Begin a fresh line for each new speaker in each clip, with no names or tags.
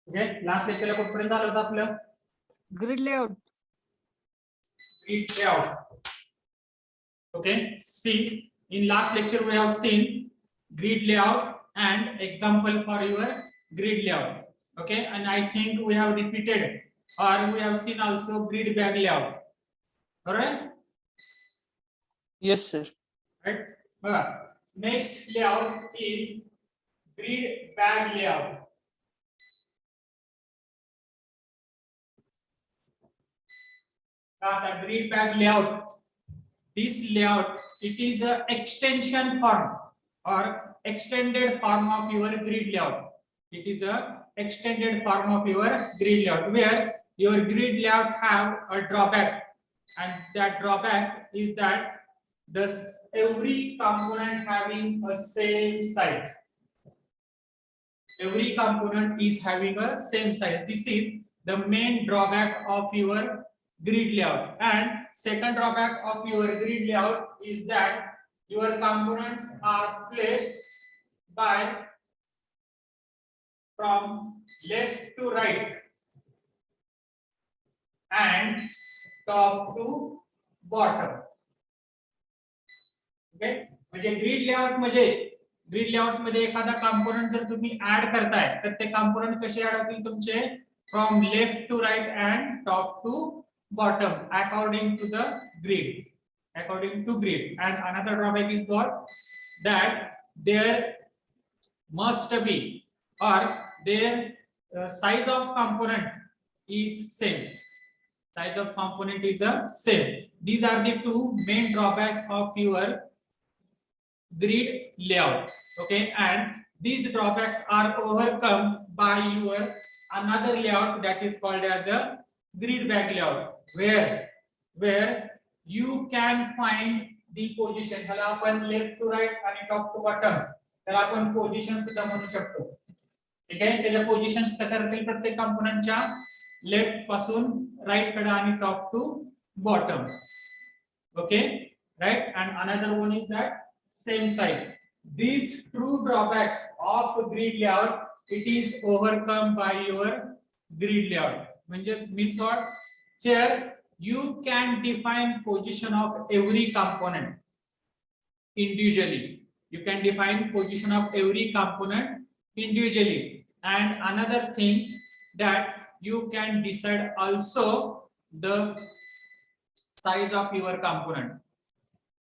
Okay, last लेक्चरला कुठपर्यंत आलं होतं आपलं?
Grid layout.
Grid layout. Okay, see, in last lecture we have seen grid layout and example for your grid layout. Okay, and I think we have repeated or we have seen also grid bag layout. All right.
Yes, sir.
Right. Next layout is grid bag layout. The grid bag layout. This layout, it is a extension form or extended form of your grid layout. It is a extended form of your grid layout where your grid layout have a drawback, and that drawback is that every component having a same size. Every component is having a same size. This is the main drawback of your grid layout. And second drawback of your grid layout is that your components are placed by from left to right and top to bottom. Okay, म्हणजे grid layout मध्ये एखादा component जर तुम्ही add करताय तर ते component कसे add होतील तुमचे from left to right and top to bottom according to the grid. And another drawback is what, that there must be or their size of component is same. Size of component is same. These are the two main drawbacks of your grid layout. Okay, and these drawbacks are overcome by your another layout that is called as a grid bag layout, where you can find the position. ह्याला आपण left to right आणि top to bottom त्याला आपण position सुद्धा म्हणू शकतो. ठीक आहे, त्याच्या पोझिशन्स कशा राहतील प्रत्येक कंपोनेंटच्या लेफ्ट पासून राइट कडे आणि top to bottom. Okay, right. And another one is that same size. These true drawbacks of grid layout, it is overcome by your grid layout. म्हणजे means what, here you can define position of every component individually. You can define position of every component individually. And another thing that you can decide also the size of your component.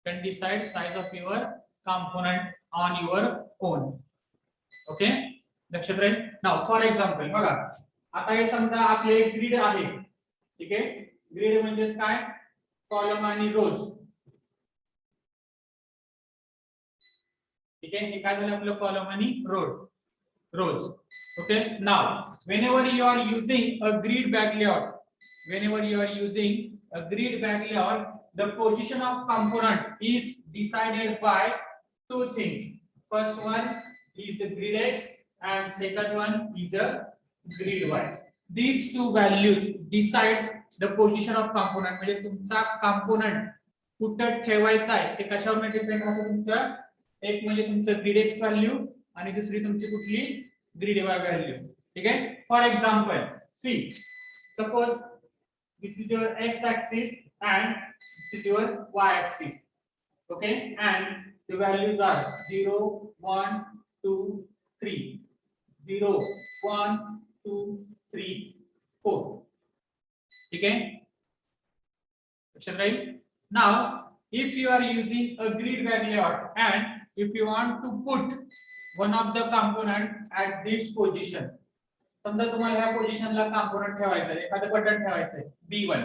Can decide size of your component on your own. Okay, लक्षात राहील. Now for example बघा, आता हे समजा आपले एक grid आहे. ठीक आहे, ग्रिड म्हणजे काय, कॉलम आणि रोज. ठीक आहे, हे काय झालं आपलं कॉलम आणि rows. Okay, now whenever you are using a grid bag layout, the position of component is decided by two things. First one is a grid X and second one is a grid Y. These two values decides the position of component. म्हणजे तुमचा component कुठे ठेवायचा आहे ते कशावर depend राहतं तुमचं. एक म्हणजे तुमचं grid X व्हॅल्यू आणि दुसरी तुमची कुठली grid Y व्हॅल्यू. ठीक आहे, for example see, suppose this is your X axis and this is your Y axis. Okay, and the values are 0, 1, 2, 3. 0, 1, 2, 3, 4. Okay, right. Now if you are using a grid bag layout and if you want to put one of the component at this position, समजा तुम्हाला ह्या पोझिशनला component ठेवायचं आहे, एखादं button ठेवायचं आहे B1.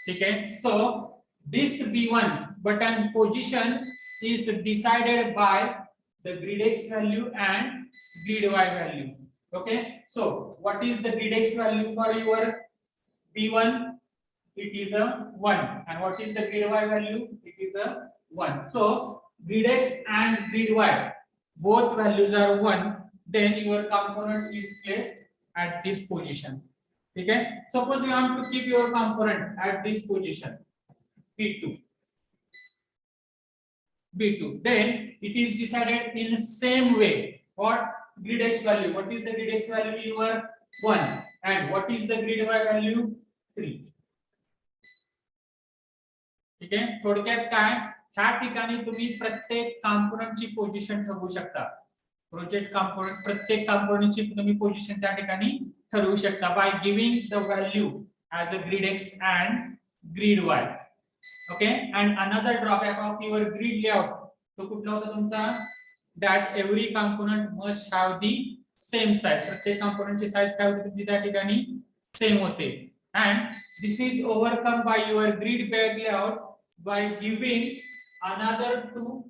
ठीक आहे, so this B1 button position is decided by the grid X value and grid Y value. Okay, so what is the grid X value for your B1? It is a 1. And what is the grid Y value? It is a 1. So grid X and grid Y, both values are 1. Then your component is placed at this position. Okay, suppose you want to keep your component at this position B2, then it is decided in the same way. What grid X value, what is the grid X value? Your 1. And what is the grid y value? 3. ठीक आहे. थोडक्यात काय, ह्या ठिकाणी तुम्ही प्रत्येक कॉम्पोनंटची position ठरवू शकता. प्रोजेक्ट कॉम्पोनंट, प्रत्येक कॉम्पोनंटची तुम्ही पोझिशन त्या ठिकाणी ठरवू शकता by giving the value as a grid x and grid y. Okay, and another drawback of your grid layout तो कुठला होता तुमचा, that every component must have the same size. प्रत्येक component ची साइज काय होती तुमची त्या ठिकाणी सेम होते. And this is overcome by your grid bag layout by giving another two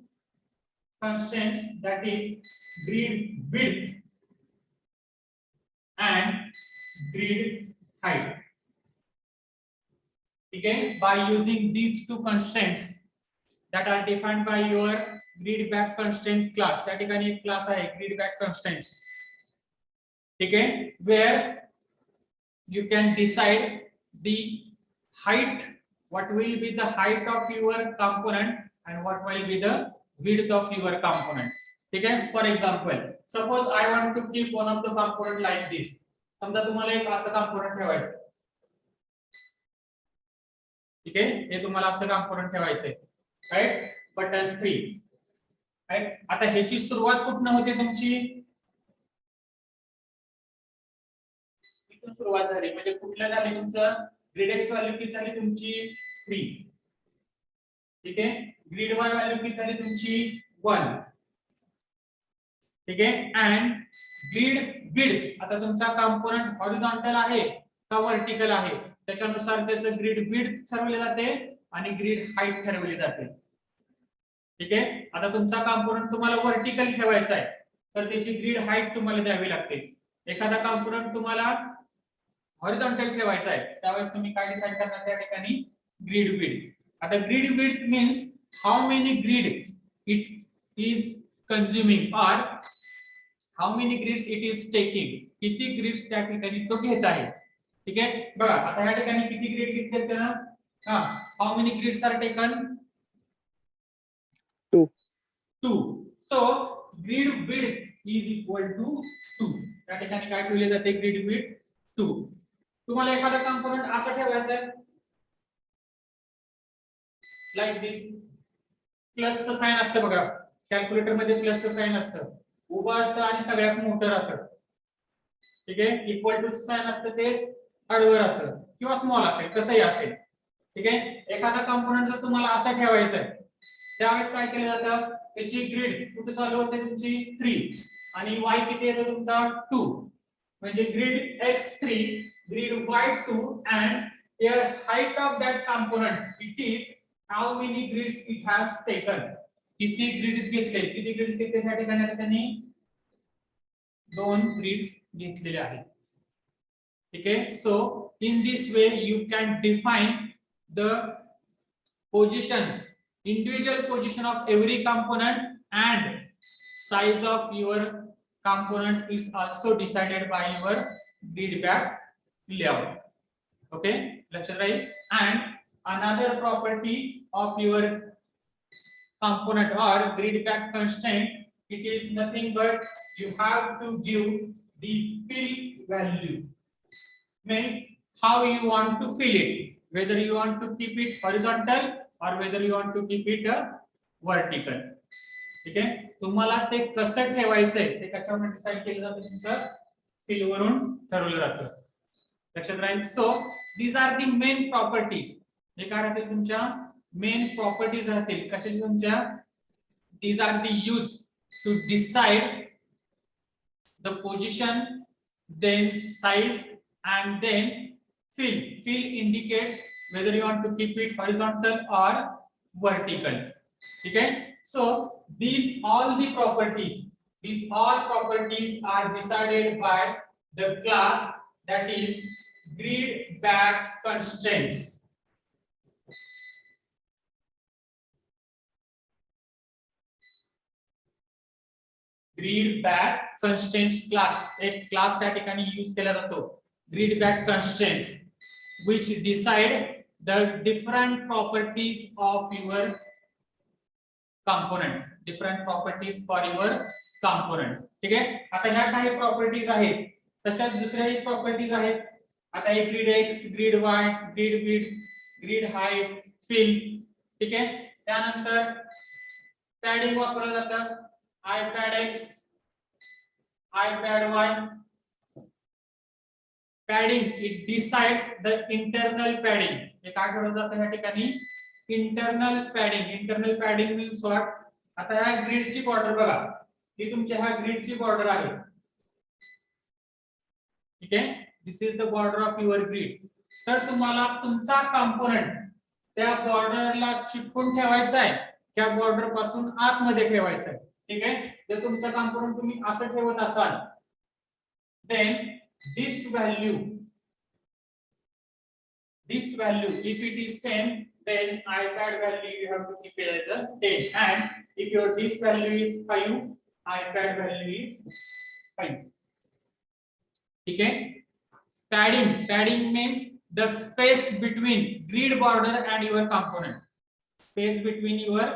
constraints, that is grid width and grid height. Again, by using these two constraints that are defined by your grid back constraint class, त्या ठिकाणी एक class आहे grid back constraints. ठीक आहे, where you can decide the height, what will be the height of your component and what will be the width of your component. ठीक आहे. For example, suppose I want to keep one of the component like this. समजा तुम्हाला एक असं component ठेवायचं. ठीक आहे, हे तुम्हाला असं कॉम्पोनंट ठेवायचंय, राइट. Button 3, right. आता ह्याची सुरुवात कुठनं होते तुमची, इथून सुरुवात झाली, म्हणजे कुठलं झाले तुमचं ग्रिड x व्हॅल्यू किती झाली तुमची 3. ठीक आहे. ग्रिड y व्हॅल्यू किती झाली तुमची 1. ठीक आहे. अँड ग्रिड विड्थ, आता तुमचा कॉम्पोनंट हॉरिझॉन्टल आहे का व्हर्टिकल आहे त्याच्यानुसार त्याचं ग्रिड विड्थ ठरवले जाते आणि ग्रिड हाईट ठरवली जाते. ठीक आहे. आता तुमचा कॉम्पोनंट तुम्हाला व्हर्टिकल ठेवायचा आहे तर त्याची ग्रिड हाईट तुम्हाला द्यावी लागते. एखादा कॉम्पोनंट तुम्हाला हॉरिझॉन्टल ठेवायचा आहे त्यावेळेस तुम्ही काय डिसाइड करणार त्या ठिकाणी, ग्रिड विड्थ. आता grid width means how many grid it is consuming और how many grids it is taking, किती ग्रिड्स त्या ठिकाणी तो घेत आहे. ठीक आहे. बघा आता या ठिकाणी किती ग्रिड घेतले त्यानं, how many grids are taken, 2. So grid width is equal to 2. त्या ठिकाणी काय ठेवले जाते, ग्रिड विड्थ 2. तुम्हाला एखादा कॉम्पोनंट असा ठेवायचा आहे लाईक दिस, प्लसचं साइन असतं बघा, कॅल्क्युलेटर मध्ये प्लसचं साइन असतं, उभं असतं आणि सगळ्यात मोठं राहतं. ठीक आहे. इक्वल टू साइन असतं ते आडवं राहतं किंवा स्मॉल असेल, कसंही असेल. ठीक आहे. एखादा कॉम्पोनंट जर तुम्हाला असा ठेवायचा आहे त्यावेळेस काय केलं जातं, त्याची ग्रिड कुठे चालू होते तुमची 3 आणि y किती येतो तुमचा 2, म्हणजे grid x3, grid y2 and their height of that component it is how many grids it has taken. किती ग्रिड्स घेतले, किती ग्रिड्स घेतले त्या ठिकाणी त्यांनी 2 ग्रिड्स घेतलेले आहेत. ठीक आहे. So in this way you can define the position, individual position of every component and size of your component is also decided by your grid back layout. Okay, लक्षात राहील. And another property of your component or grid back constraint, it is nothing but you have to give the fill value, means how you want to fill it, whether you want to keep it horizontal or whether you want to keep it vertical. ठीक आहे. तुम्हाला ते कसं ठेवायचंय ते कशावर decide केलं जातं, तुमचं फिल वरून ठरवलं जातं. लक्षात राहील. So these are the main properties, हे काय राहतील तुमच्या मेन प्रॉपर्टीज राहतील कशाची तुमच्या, these are the use to decide the position, then size and then fill. Fill indicates whether you want to keep it horizontal or vertical. Okay, so these all properties are decided by the class that is grid back constraints. Grid back constraints class, एक class त्या ठिकाणी use केला जातो, grid back constraints, which decide the different properties of your component, different properties for your component. ठीक आहे. आता ह्या काही प्रॉपर्टीज आहेत तशाच दुसऱ्याही प्रॉपर्टीज आहेत. आता हे grid X, grid Y, grid width, grid height, fill. ठीक आहे. त्यानंतर पॅडिंग वापरलं जातं. Ipad X, ipad Y. Padding it decides the internal padding. हे काय ठरवलं जातं या ठिकाणी? Internal padding. Internal padding means what? आता या ग्रीडची बॉर्डर बघा, ही तुमच्या ह्या ग्रीडची बॉर्डर आहे. ठीक आहे. This is the border of your grid. तर तुम्हाला तुमचा कंपोनंट त्या बॉर्डरला चिटकून ठेवायचा आहे, त्या बॉर्डर पासून आतमध्ये ठेवायचा आहे. ठीक आहे. जर तुमचा कंपोनंट तुम्ही असं ठेवत असाल, then this value if it is 10, then iPad value you have to keep it as a 10, and if your this value is 5, iPad value is 5. ठीक है. Padding means the space between grid border and your component. Space between your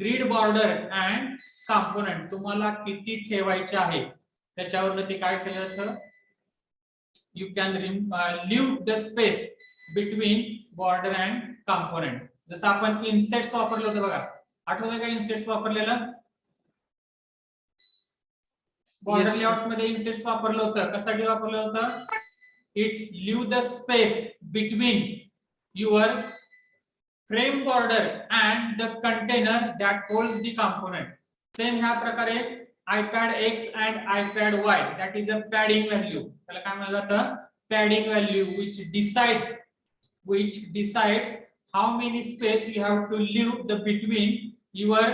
grid border and component तुम्हाला किती ठेवायचे आहे त्याच्यावर ते काय केलं जातं? You can leave the space between border and component. जसं आपण इन्सेट्स वापरलं होतं बघा, आठवतं का इन्सेट्स वापरलेलं? बॉर्डर लेआउट मध्ये इन्सेट्स वापरलं होतं. कशासाठी वापरलं होतं? It leave the space between your frame border and the container that holds the component. Same ह्या प्रकारे iPad X and iPad Y, that is a padding value. त्याला काय म्हटलं जातं? Padding value which decides how many space you have to leave the between your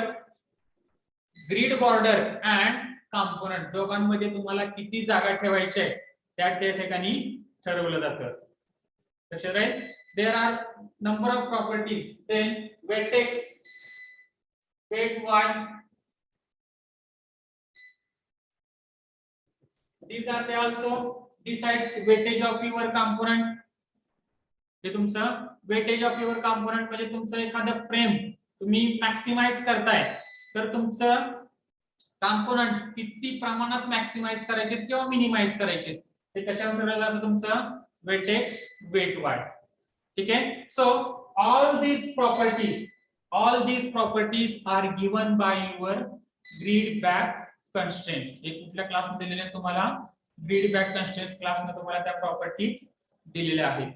grid border and component. दोघांमध्ये तुम्हाला किती जागा ठेवायची आहे त्या ठिकाणी ठरवलं जातं. लक्षात राहील. There are number of properties. Then weight X, weight Y. These are they also decides weightage of your component. हे तुमचं weightage of your component म्हणजे तुमचं एखादं फ्रेम तुम्ही मॅक्सिमाइज करताय, तर तुमचं कंपोनेंट किती प्रमाणात मॅक्सिमाइज करायचे किंवा मिनिमाइज करायचे हे कशावर ठरवलं जातं? तुमचं weight X, weight Y. ठीक आहे. So all these properties are given by your grid back constraints. हे कुठल्या क्लास मध्ये दिलेले तुम्हाला? ग्रीड बॅक कन्स्ट्रेंट्स क्लास मध्ये तुम्हाला त्या प्रॉपर्टीज दिलेल्या आहेत.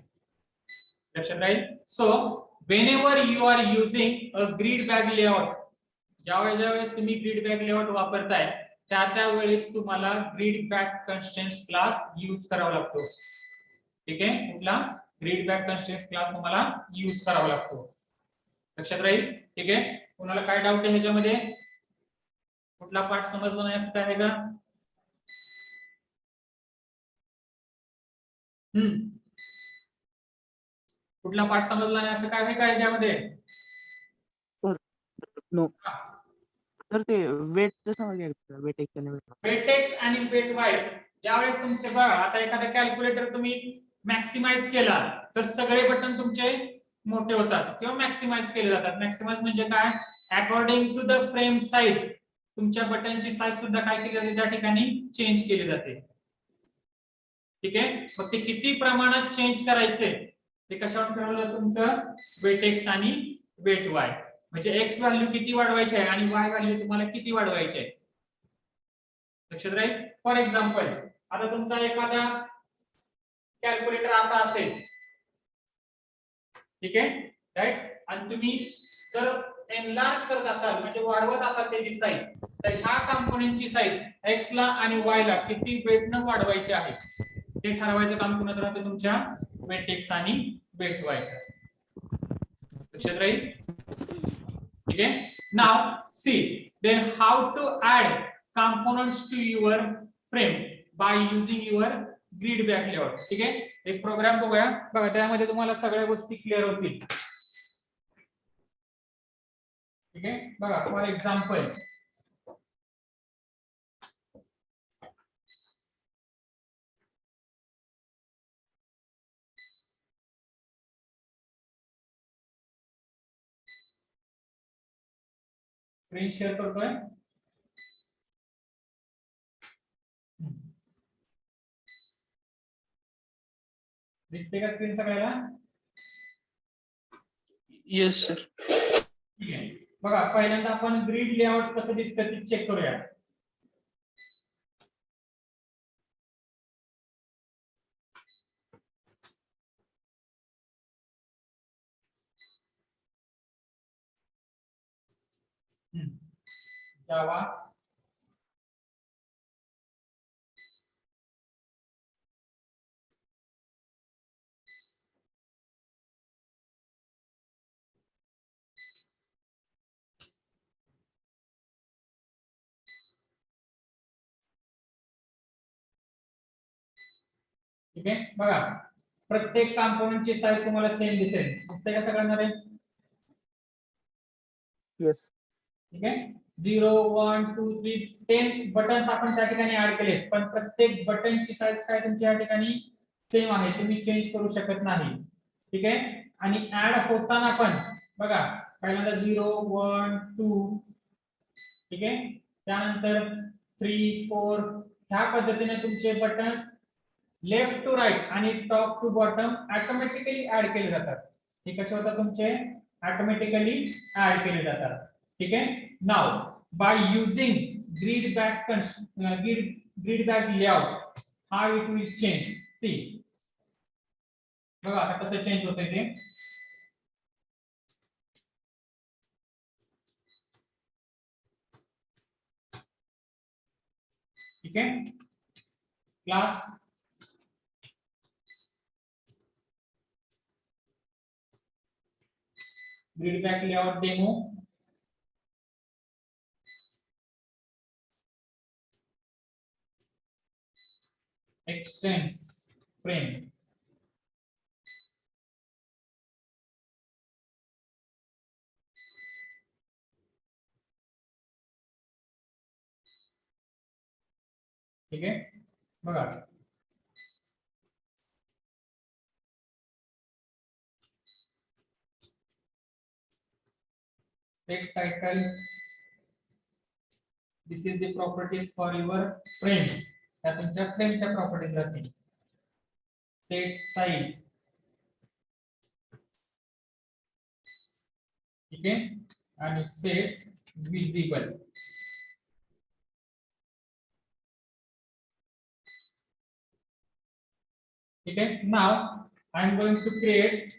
लक्षात राहील. So whenever you are using a grid bag layout, ज्यावेळेस तुम्ही ग्रीड बॅक लेआउट वापरताय त्या वेळेस तुम्हाला grid bag constraints class use करावा लागतो. ठीक आहे. कुठला? ग्रीड बॅक कन्स्ट्रेंट्स क्लास तुम्हाला यूज करावा लागतो. लक्षात राहील. ठीक आहे. कोणाला काय डाऊट आहे ह्याच्यामध्ये? कुठला पार्ट समजला नाही असं काय आहे का? कुठला पार्ट समजला नाही असं काय आहे का ह्याच्यामध्ये?
नो तर ते वेट सांगा.
वेट एक्स आणि वेट वाय ज्यावेळेस तुमचे बघा, आता एखादा कॅल्क्युलेटर तुम्ही मॅक्सिमाइज केला तर सगळे बटन तुमचे मोठे होतात किंवा मॅक्सिमाइज केले जातात. मॅक्सिमाइज म्हणजे काय? According to the frame size तुमच्या बटनची साइज सुद्धा काय केली जाते त्या ठिकाणी? चेंज केली जाते. ठीक आहे. मग ते किती प्रमाणात चेंज करायचे ते कशावर ठरवलं? तुमचं वेट एक्स आणि वेट वाय. म्हणजे एक्स व्हॅल्यू किती वाढवायची आहे आणि वाय व्हॅल्यू तुम्हाला किती वाढवायची आहे. लक्षात राहील. फॉर एक्झाम्पल आता तुमचा एखादा कॅल्क्युलेटर असा असेल, ठीक आहे, राईट, आणि तुम्ही जर एनलार्ज करत असाल म्हणजे वाढवत असाल त्याची साईज, तर ह्या कंपोनेंटची साईज एक्स ला आणि वाय ला किती वेटनं वाढवायची आहे ते ठरवायचं काम कोणाचं राहतं? तुमच्या वेट एक्स आणि वेट वाय चं. लक्षात राहील. ठीक आहे. Now see then how to add components to your frame by using your grid back layout. ठीक आहे. एक प्रोग्राम बघूया. बघा त्यामध्ये तुम्हाला सगळ्या गोष्टी क्लिअर होतील. ठीक आहे. बघा फॉर एक्झाम्पल स्क्रीन शेअर करतोय. दिसते का स्क्रीन सगळ्याला?
Yes sir.
ठीक आहे. बघा पहिल्यांदा आपण ग्रिड लेआउट कसं दिसतं ते चेक करूया. जावा ठीक आहे. बघा प्रत्येक कॉम्पोनंटची साईज तुम्हाला सेम दिसेल. दिसते का सगळ्यांना रे?
येस.
ठीक आहे. 0 1 2 3 10 बटन्स आपण त्या ठिकाणी ऍड केलेत, पण प्रत्येक बटनची साईज काय तुमची या ठिकाणी सेम आहे, तुम्ही चेंज करू शकत नाही. ठीक आहे. आणि ऍड होताना पण बघा पहिल्यांदा 0 1 2 ठीक आहे, त्यानंतर 3 4 ह्या पद्धतीने तुमचे बटन्स लेफ्ट टू राईट आणि top to bottom automatically add केले जातात. हे कसे होतात तुमचे? ऑटोमॅटिकली ऍड केले जातात. ठीक आहे. Now by using grid bag layout how it will change. See बघा आता कसं चेंज होतंय ते. ठीक आहे. Class grid bag layout demo extends frame. ठीक आहे. बघा text title, this is the properties for your frame. त्या तुमच्या फ्रेमच्या प्रॉपर्टीज राहतील. सेट साइज ठीक आहे, आणि सेट विजिबल. ठीक आहे. Now I am going to create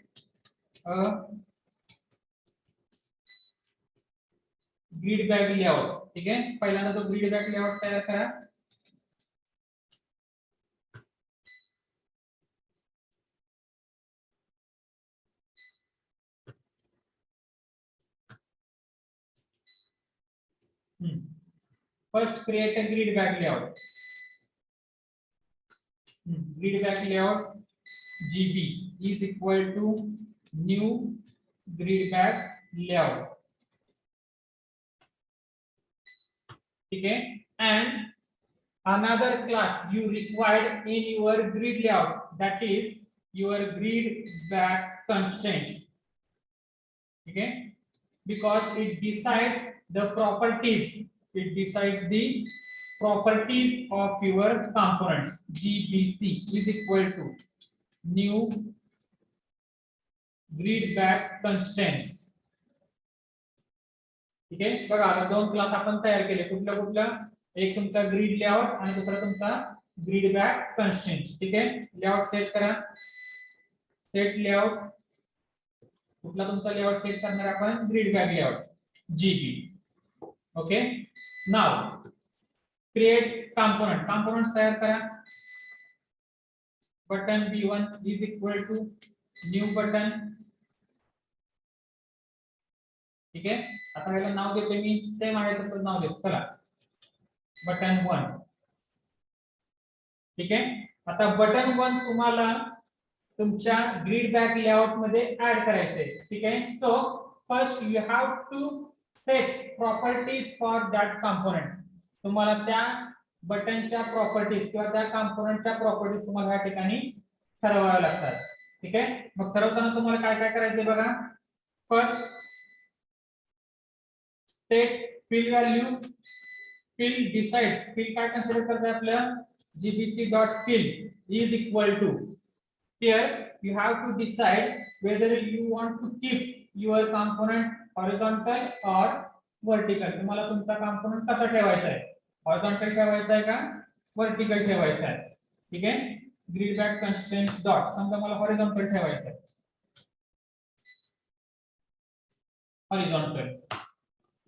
a grid bag layout. ठीक आहे. पहिल्यांदा तो ग्रिड बॅक लेआउट तयार करा. First create a grid bag layout. Grid bag layout GB is equal to new grid bag layout. Okay, and another class you required in your grid layout, that is your grid bag constraint. Okay, because it decides the properties. It decides the properties of your components. GBC is equal to new grid bag constraints. ठीक आहे. बघा आता दोन class आपण तयार केले. कुठल्या कुठल्या? एक तुमचा ग्रिड लेआउट आणि दुसरा तुमचा ग्रिड बॅक कन्स्ट्रेंट्स. ठीक आहे. लेआउट सेट करा. सेट लेआउट कुठला तुमचा लेआउट सेट करणार आपण? Grid bag layout GB. Okay. Now create component. Components तयार करा. Button B1 is equal to new button. ठीक आहे. आता ह्याला नाव देतो मी, सेम आहे तसंच नाव देतो. चला बटन 1. ठीक आहे. आता बटन 1 तुम्हाला तुमच्या ग्रिड बॅक लेआउट मध्ये ऍड करायचे. ठीक आहे. So first you have to set properties for that component. तुम्हाला त्या बटनच्या प्रॉपर्टीज किंवा त्या कंपोनेंटच्या प्रॉपर्टीज तुम्हाला या ठिकाणी ठरवाव्या लागतात. ठीक आहे. मग ठरवताना तुम्हाला काय काय करायचे बघा. First set fill value. Fill decides. Fill काय कन्सिडर करते आपलं? gbc.fill is equal to here you have to decide whether you want to keep your component horizontal or vertical. तुम्हाला तुमचा component कसा ठेवायचा आहे, horizontal ठेवायचा आहे का vertical ठेवायचा आहे. ठीक आहे, grid back constraints dot, समजा मला horizontal ठेवायचा आहे, horizontal.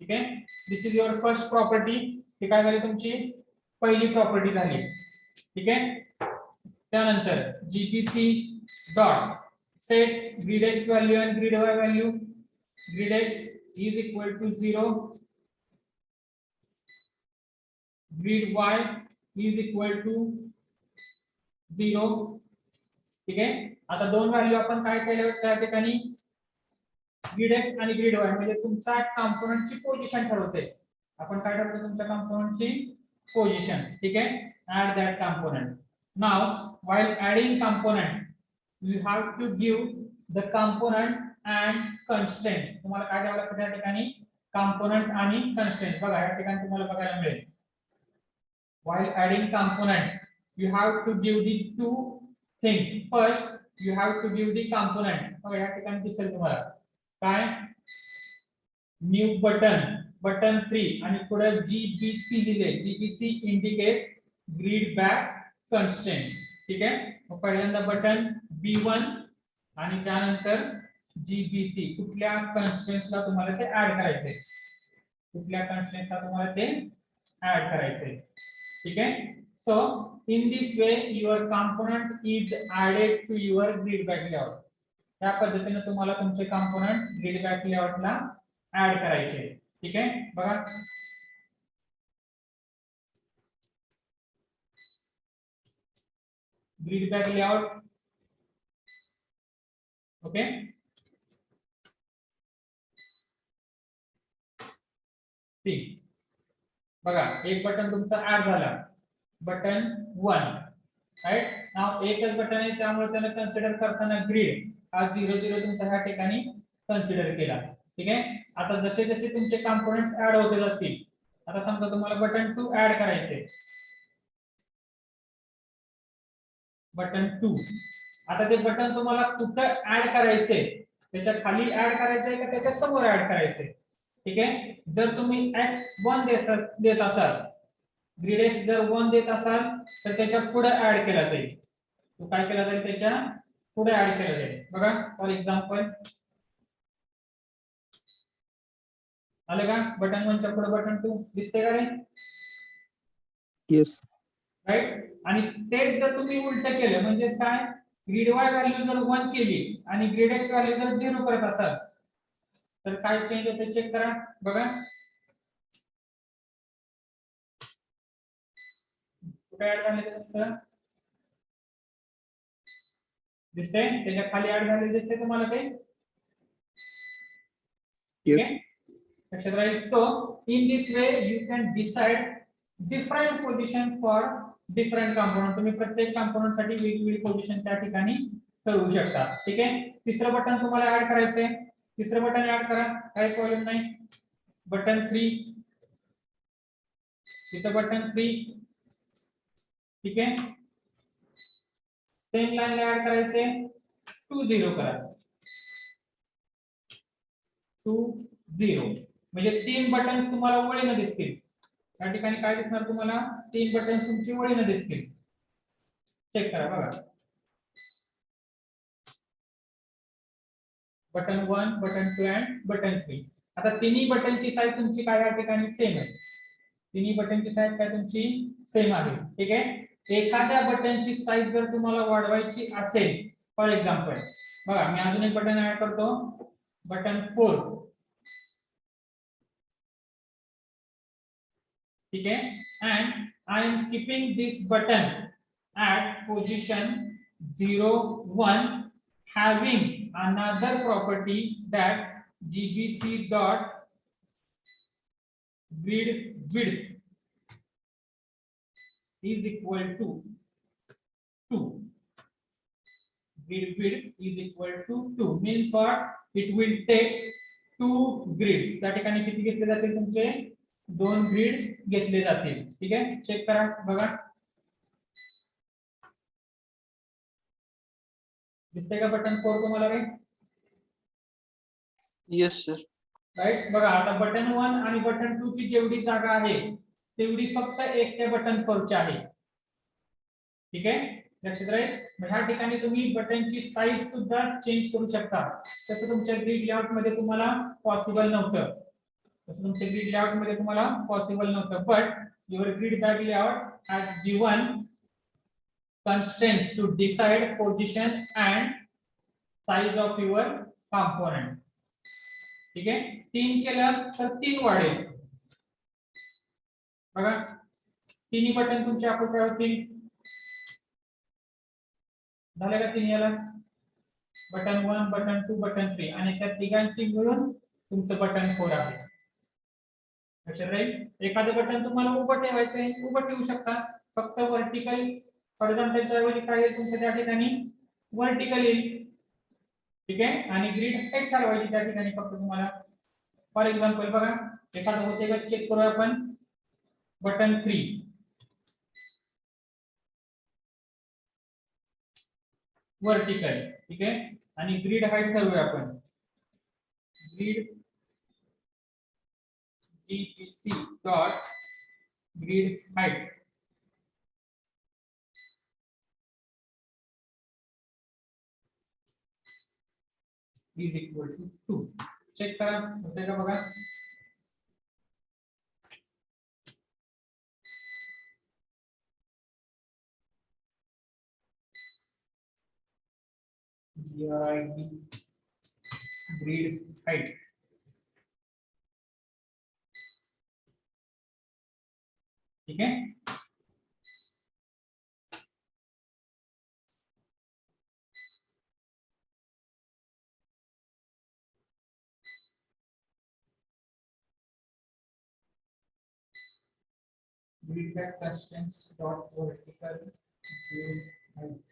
ठीक आहे, this is your first property. ही काय झाली तुमची पहिली प्रॉपर्टी झाली. ठीक आहे, त्यानंतर GPC dot set grid X value आणि grid Y value. Grid X is equal to 0, grid Y is equal to 0. ठीक आहे, आता दोन व्हॅल्यू आपण काय केलं त्या ठिकाणी ग्रिड एक्स आणि ग्रिड वाय म्हणजे तुमचा कंपोनेंटची पोझिशन ठरवते. आपण काय ठरवतो तुमच्या कंपोनेंटची पोझिशन. ठीक आहे, add that component. Now while adding component you have to give the component and constraint. तुम्हाला काय द्यावं लागतं त्या ठिकाणी कंपोनेंट आणि constraint. बघा या ठिकाणी तुम्हाला बघायला मिळेल while adding component you have to give the two things. First you have to give the component. बघा या ठिकाणी दिसेल तुम्हाला काय न्यू बटन 3 आणि पुढे जीबीसी लिहिले. GBC indicates grid back constraints. ठीक आहे, मग पहिल्यांदा बटन B1 आणि त्यानंतर जीबीसी. कुठल्या कन्स्ट्रेंट्सला तुम्हाला ते ऍड करायचे, कुठल्या कन्स्ट्रेंट्सला तुम्हाला ते ऍड करायचे. ठीक आहे, so in this way your component is added to your grid bag layout. त्या पद्धतीने तुम्हाला तुमचे कंपोनेंट ग्रिड बॅक लेआउटला ऍड करायचे. ठीक आहे, बघा ग्रिड बॅक लेआउट. ओके, ठीक. बघा एक बटन तुमचा ऍड झाला, बटन 1. राइट, नाव एकच बटन आहे त्यामुळे त्याला कन्सिडर करताना ग्रिड हा 0 0 तुमच्या ह्या ठिकाणी कन्सिडर केला. ठीक आहे, आता जसे जसे तुमचे कंपोनेंट्स ऍड होते जातील, आता समजा तुम्हाला बटन 2 ऍड करायचे, बटन 2. आता ते बटन तुम्हाला कुठं ऍड करायचे, त्याच्या खाली ऍड करायचंय का त्याच्या समोर ऍड करायचंय. ठीक आहे, जर तुम्ही x1 देत असाल, ग्रिड x जर 1 देत असाल तर त्याच्या पुढे ऍड केला जाईल. तो काय केला जाईल, त्याच्या पुढे ऍड केला जाईल. बघा फॉर एक्झाम्पल आले का, बटन 1 च्या पुढे बटन 2 दिसते का रे?
येस.
राइट, आणि तेच जर तुम्ही उलट केलं म्हणजे काय, ग्रिड वाय व्हॅल्यू जर 1 केली आणि ग्रिड एक्स व्हॅल्यू जर 0 करत असाल तर काय चेंज होते चेक करा. बघा कुठे ऍड झाले दिसते, त्याच्या खाली ऍड झाले दिसते तुम्हाला ते.
येस.
लक्षात राहील. So in this way you can decide different position for different component. तुम्ही प्रत्येक कंपोनेंट साठी वेगवेगळी पोझिशन त्या ठिकाणी ठरवू शकता. ठीक आहे, तिसरं बटन तुम्हाला ऍड करायचंय, तिसरं बटन ऍड करा, काही प्रॉब्लेम नाही. बटन 3, इथं बटन 3. ठीक आहे, सेम लाईन ला ऍड करायचे, 2 0 करा, 2 0 म्हणजे 3 बटन्स तुम्हाला वळीने दिसतील. या ठिकाणी काय दिसणार तुम्हाला, 3 बटन्स तुमची वळीने दिसतील. चेक करा बघा, बटन 1, बटन 2 आणि बटन 3. आता तिन्ही बटनची साईज तुमची काय या ठिकाणी सेम आहे, तिन्ही बटनची साईज काय तुमची सेम आहे. ठीक आहे, एखाद्या बटनची साईज जर तुम्हाला वाढवायची असेल, फॉर एक्झाम्पल बघा मी अजून एक बटन ऍड करतो, बटन 4. ठीक आहे, and I am keeping this button at position 0 1 having another property that gbc dot grid width is equal to 2. Grid width is equal to 2 means what, it will take 2 grids. त्या ठिकाणी किती घेतले जातील तुमचे, 2 grids घेतले जातील. ठीक आहे, चेक करा बघा दिसतंय का बटन 4 तुम्हाला रे?
Yes sir.
राईट. बघा आता बटन 1 आणि बटन 2 ची जेवढी जागा आहे तेवढी फक्त एकट्या बटन 4 ची आहे. ठीक आहे, लक्षात राहील. मग ह्या ठिकाणी तुम्ही बटनची साईज सुद्धा चेंज करू शकता. तसं तुमच्या ग्रिड लेआउट मध्ये तुम्हाला पॉसिबल नव्हतं. But your grid bag layout has given constraints to decide position and size of your component. ठीक आहे, 3 केलं तर 3 वाढेल. बघा तिन्ही बटन तुमचे आपण होतील. झाले का 3 याला? बटन 1, बटन 2, बटन 3 आणि त्या तिघांची मिळून तुमचं बटन 4 आहे. लक्षात राहील. एखादं बटन तुम्हाला उभं ठेवायचंय, उभं ठेवू शकता. फक्त व्हर्टिकल हॉरिझॉन्टलच्या ऐवजी काय येईल तुमच्या त्या ठिकाणी व्हर्टिकल येईल. ठीक आहे, आणि ग्रिड हाईट ठरवायची त्या ठिकाणी फक्त तुम्हाला. फॉर एक्झाम्पल बघा एखादं होते का चेक करूया आपण. Button 3 vertical. ठीक आहे, आणि ग्रिड हाईट ठरवूया आपण. Grid GPC dot grid height is equal to 2. Check करा होते का बघा. Grid height. ठीक है, grid back constraints dot vertical grid height.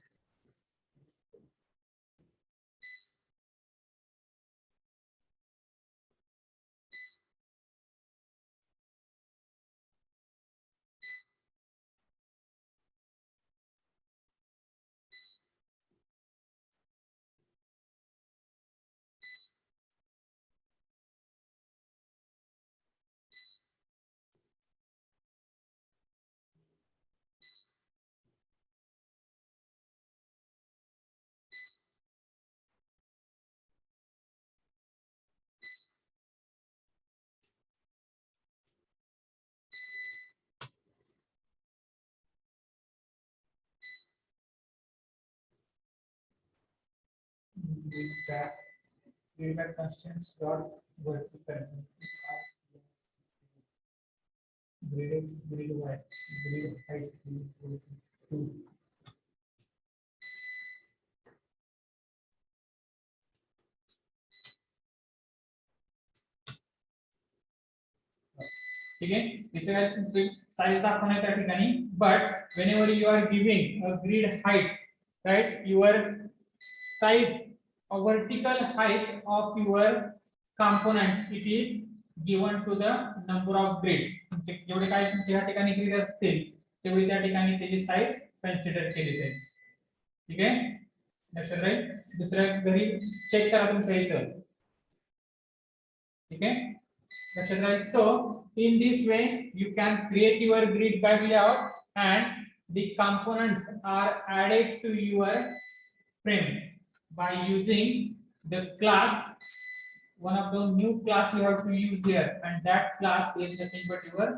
Grid back constraints dot vertical grid x grid y grid height equal to 2. ठीक आहे, इथे काय तुमची साईज दाखवणे त्या ठिकाणी. But whenever you are giving a grid height, right, your size or vertical height of your component it is given to the number of grids. जेवढे काय तुमच्या या ठिकाणी ग्रिड असतील तेवढी त्या ठिकाणी त्याची साईज कन्सिडर केली जाईल. ठीक आहे, लक्षात राहील. दुसऱ्या घरी चेक करा तुमच्या इथं. ठीक आहे, लक्षात राहील. So in this way you can create your grid bag layout and the components are added to your frame by using the class, one of the new class you have to use here, and that class is nothing but your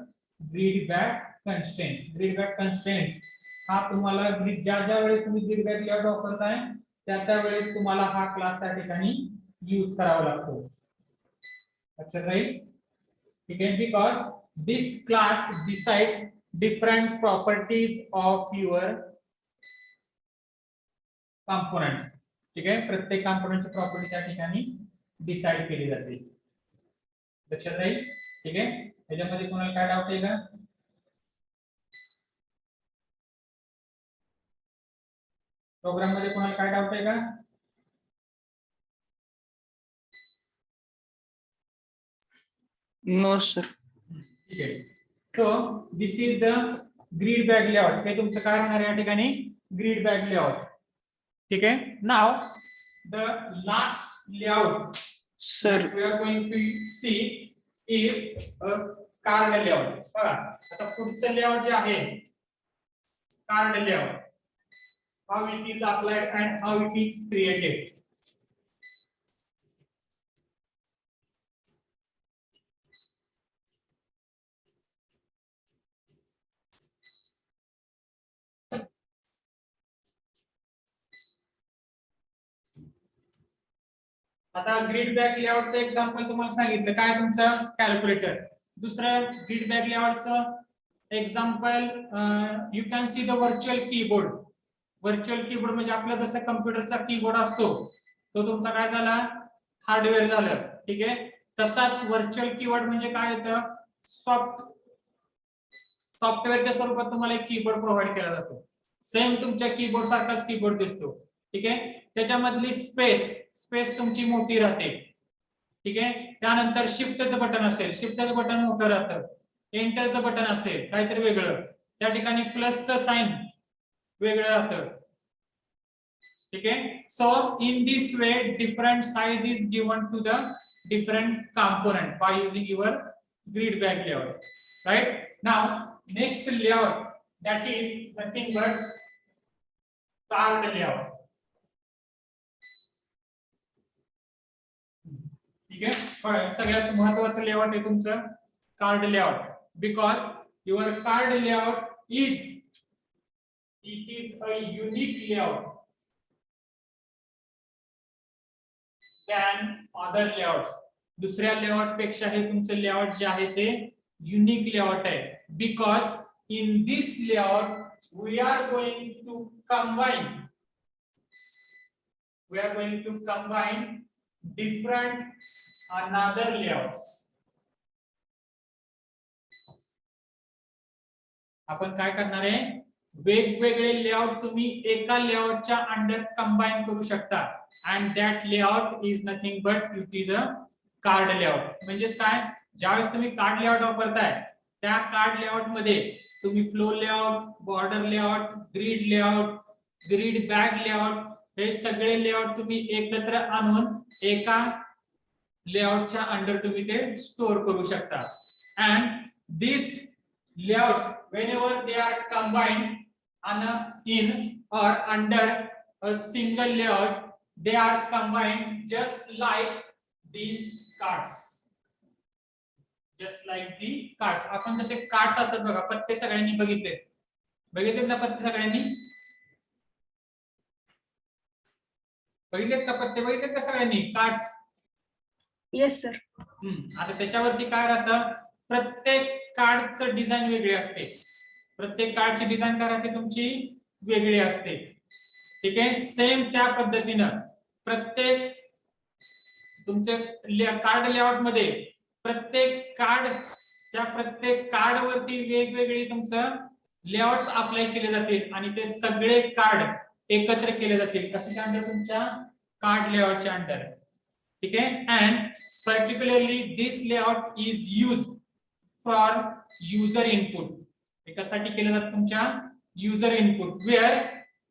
grid bag constraints. Grid bag constraints हा तुम्हाला grid ज्या वेळेस तुम्ही grid bag layout वापरताय त्या वेळेस तुम्हाला हा क्लास त्या ठिकाणी यूज करावा लागतो. लक्षात राहील. ठीक आहे, because this class decides different properties of your components. ठीक आहे, प्रत्येक कंपोनेंटची प्रॉपर्टी त्या ठिकाणी डिसाइड केली जाते. लक्षात राहील. ठीक आहे, त्याच्यामध्ये कोणाला काय डाऊट आहे का? प्रोग्राम मध्ये कोणाला काय डाऊट आहे का?
No sir.
ठीक आहे, so this is the grid bag layout. हे तुमचं काय होणार या ठिकाणी? Grid bag layout. ठीक आहे. नाव the last layout
sir
we are going to see is a card layout. बघा आता पुढचं लेआउट जे आहे card layout, how it is applied and how it is created. आता ग्रिड बॅक लेआउटचं एक्झाम्पल तुम्हाला सांगितलं काय तुमचं कॅल्क्युलेटर. दुसरं ग्रिड बॅक लेआउटचं example you can see the virtual keyboard. Virtual keyboard म्हणजे आपला जसा कम्प्युटरचा कीबोर्ड असतो तो तुमचा काय झाला हार्डवेअर झालं. ठीक आहे. तसाच व्हर्च्युअल कीबोर्ड म्हणजे काय येतं सॉफ्टवेअरच्या स्वरूपात तुम्हाला एक कीबोर्ड प्रोव्हाइड केला जातो. सेम तुमच्या कीबोर्ड सारखाच कीबोर्ड दिसतो. ठीक आहे. त्याच्यामधली स्पेस तुमची मोठी राहते. ठीक आहे. त्यानंतर शिफ्टचं बटन असेल, शिफ्टचं बटन मोठं राहतं. एंटरचं बटन असेल काहीतरी वेगळं. त्या ठिकाणी प्लसचं साइन वेगळं राहतं. ठीक आहे. So in this way different size is given to the different component by using your grid bag layout. Right. Now next layout that is nothing but card layout. ठीक आहे. सगळ्यात महत्त्वाचं लेआउट आहे तुमचं card layout. Because your card layout is a unique layout than other layout. दुसऱ्या layout पेक्षा हे तुमचं लेआउट जे आहे ते युनिक लेआउट आहे. Because in this layout we are going to combine different another layouts. आपण काय करणार आहे वेगवेगळे लेआउट तुम्ही एका लेआउटच्या अंडर कंबाईन करू शकता. and that layout is nothing but it is a card layout. म्हणजेच काय ज्यावेळेस तुम्ही कार्ड लेआउट वापरताय त्या कार्ड लेआउट मध्ये तुम्ही flow layout, border layout, grid layout, grid bag layout हे सगळे लेआउट तुम्ही एकत्र आणून एका लेआउटच्या अंडर तुम्ही ते स्टोअर करू शकता. and these layouts whenever they are combined in or under a single layout they are combined just like the cards. Just like the cards. आपण जसे कार्ड्स असतात बघा पत्ते सगळ्यांनी बघितलेत ना पत्ते सगळ्यांनी बघितलेत का पत्ते बघितलेत का सगळ्यांनी कार्ड्स.
Yes sir.
आता त्याच्यावरती काय राहतं प्रत्येक कार्डचं डिझाईन वेगळी असते. प्रत्येक कार्डची डिझाईन काय राहते तुमची वेगळी असते. ठीक आहे. सेम त्या पद्धतीनं प्रत्येक तुमचे कार्ड लेआउट मध्ये प्रत्येक कार्ड वरती वेगवेगळी तुमचं लेआउट्स अप्लाय केले जातील आणि ते सगळे कार्ड एकत्र केले जातील कशाच्या अंडर तुमच्या कार्ड लेआउटच्या अंडर. ठीक आहे. And particularly this layout is used for user input. एकासाठी केलं जातं तुमच्या user input where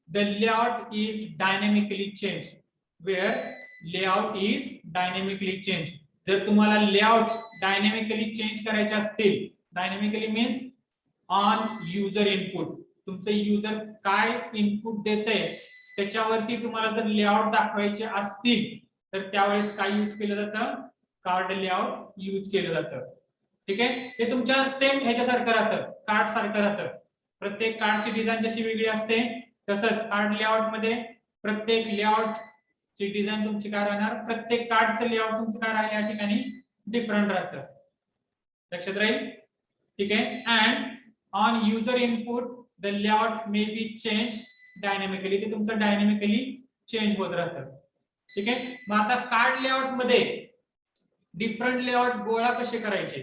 the layout is dynamically change. जर तुम्हाला लेआउट्स डायनॅमिकली चेंज करायचे असतील dynamically means on user input तुमचं युजर काय इनपुट देते त्याच्यावरती तुम्हाला जर लेआउट दाखवायचे असतील तर त्यावेळेस काय यूज केलं जातं कार्ड लेआउट यूज केलं जातं. ठीक आहे. हे तुमच्या सेम ह्याच्यासारखं राहतं कार्ड सारखं राहतं. प्रत्येक कार्डची डिझाईन जशी वेगळी असते तसंच कार्ड लेआउट मध्ये प्रत्येक लेआउट ची डिझाईन तुमची काय राहणार प्रत्येक कार्डचं लेआउट तुमचं काय राहील या ठिकाणी डिफरंट राहतं. लक्षात राहील. ठीक आहे. And on user input the layout may be change dynamically. ते तुमचं डायनॅमिकली चेंज होत राहतं. ठीक आहे. मग आता कार्ड लेआउट मध्ये डिफरंट लेआउट गोळा कसे करायचे.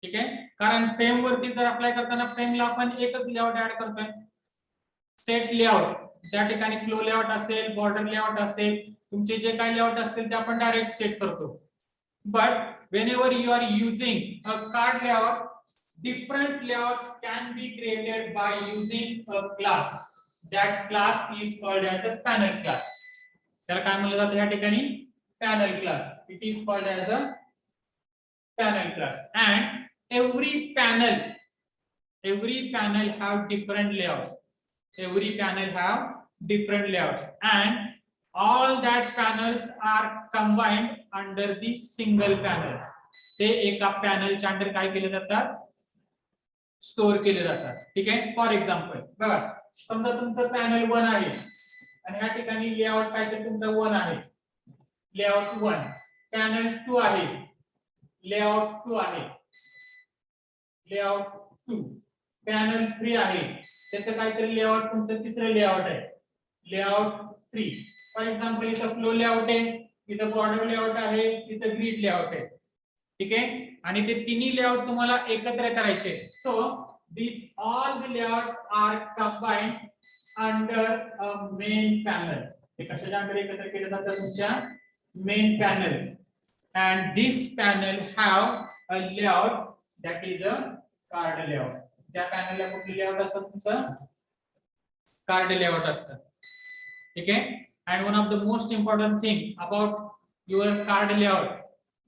ठीक आहे. कारण फ्रेम वरती जर अप्लाय करताना फ्रेमला आपण एकच लेआउट ऍड करतोय सेट लेआउट. त्या ठिकाणी फ्लो लेआउट असेल बॉर्डर लेआउट असेल तुमचे जे काही लेआउट असतील ते आपण डायरेक्ट सेट करतो. But whenever you are using a card layout different layouts can be created by using a class. that class is called as a panel class. त्याला काय म्हणलं जातं या ठिकाणी? Panel class. It is called as a panel class. And every panel have different layouts. Every panel have different layouts, and all that panels are combined under the single panel. ते एका पॅनलच्या under काय केले जातात? Store केले जातात. ठीक आहे. फॉर एक्झाम्पल बघा, समजा तुमचं पॅनल 1 आहे आणि ह्या ठिकाणी लेआउट काय तर तुमचं 1 आहे, लेआउट 1. पॅनल 2 आहे, लेआउट 2 आहे, लेआउट 2. पॅनल 3 आहे, त्याचं काहीतरी लेआउट तुमचं तिसरं लेआउट आहे, लेआउट 3. फॉर एक्झाम्पल इथं फ्लो लेआउट आहे, इथं बॉर्डर लेआउट आहे, इथं ग्रिड लेआउट आहे. ठीक आहे. आणि ते तिन्ही लेआउट तुम्हाला एकत्र करायचे. So these all the layouts are combined under a main panel. हे कशाच्या अंडर एकत्र केले जातात? तुमच्या main panel. and this panel have a layout that is a card layout. त्या पॅनलला कुठली लेआउट असतं? तुमचं कार्ड लेआउट असतं. ठीक आहे. and one of the most important thing about your card layout